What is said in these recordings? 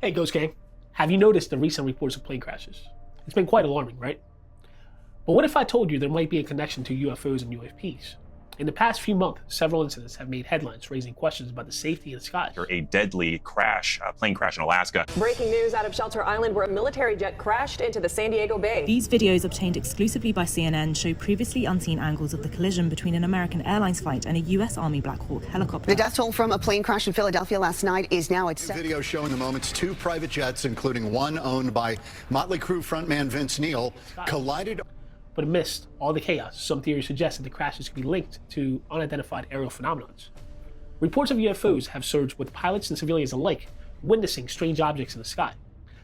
Hey Ghost Gang, have you noticed the recent reports of plane crashes? It's been quite alarming, right? But what if I told you there might be a connection to UFOs and UAPs? In the past few months, several incidents have made headlines raising questions about the safety in the skies. A deadly crash, a plane crash in Alaska. Breaking news out of Shelter Island where a military jet crashed into the San Diego Bay. These videos obtained exclusively by CNN show previously unseen angles of the collision between an American Airlines flight and a U.S. Army Black Hawk helicopter. The death toll from a plane crash in Philadelphia last night is now at 7. Video showing the moments two private jets, including one owned by Motley Crue frontman Vince Neil, collided. But amidst all the chaos, some theories suggest that the crashes could be linked to unidentified aerial phenomena. Reports of UFOs have surged with pilots and civilians alike witnessing strange objects in the sky.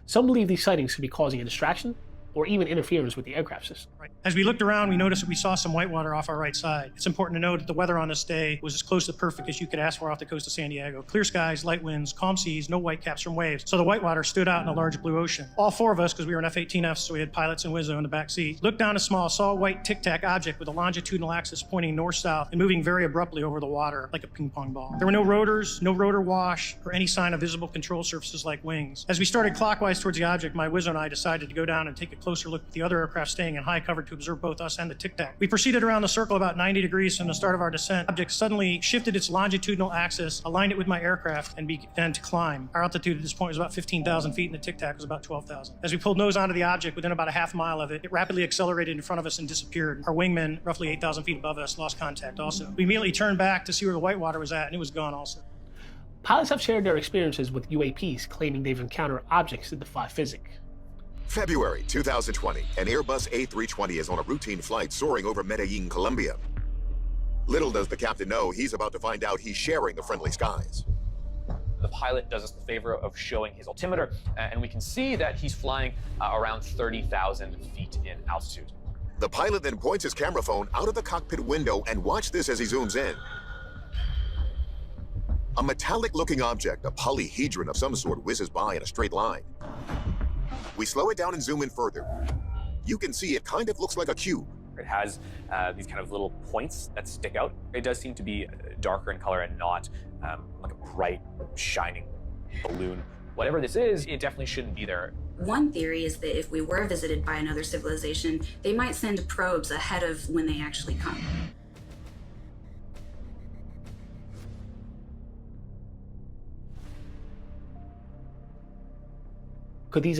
Some believe these sightings could be causing a distraction or even interference with the aircraft system. As we looked around, we noticed that we saw some whitewater off our right side. It's important to note that the weather on this day was as close to perfect as you could ask for off the coast of San Diego. Clear skies, light winds, calm seas, no whitecaps from waves. So the whitewater stood out in a large blue ocean. All four of us, because we were in F-18Fs, so we had pilots and Wizzo in the back seat, looked down a small, saw a white tic-tac object with a longitudinal axis pointing north-south and moving very abruptly over the water like a ping pong ball. There were no rotors, no rotor wash, or any sign of visible control surfaces like wings. As we started clockwise towards the object, my Wizzo and I decided to go down and take a closer look at the other aircraft staying in high cover to observe both us and the tic-tac. We proceeded around the circle about 90 degrees from the start of our descent. The object suddenly shifted its longitudinal axis, aligned it with my aircraft, and began to climb. Our altitude at this point was about 15,000 feet, and the tic-tac was about 12,000. As we pulled nose onto the object, within about a half mile of it, it rapidly accelerated in front of us and disappeared. Our wingman, roughly 8,000 feet above us, lost contact also. We immediately turned back to see where the whitewater was at, and it was gone also. Pilots have shared their experiences with UAPs, claiming they've encountered objects that defy physics. February 2020, an Airbus A320 is on a routine flight soaring over Medellin, Colombia. Little does the captain know he's about to find out he's sharing the friendly skies. The pilot does us the favor of showing his altimeter, and we can see that he's flying around 30,000 feet in altitude. The pilot then points his camera phone out of the cockpit window, and watch this as he zooms in. A metallic-looking object, a polyhedron of some sort, whizzes by in a straight line. We slow it down and zoom in further. You can see it kind of looks like a cube. It has these kind of little points that stick out. It does seem to be darker in color and not like a bright, shining balloon. Whatever this is, it definitely shouldn't be there. One theory is that if we were visited by another civilization, they might send probes ahead of when they actually come. Could these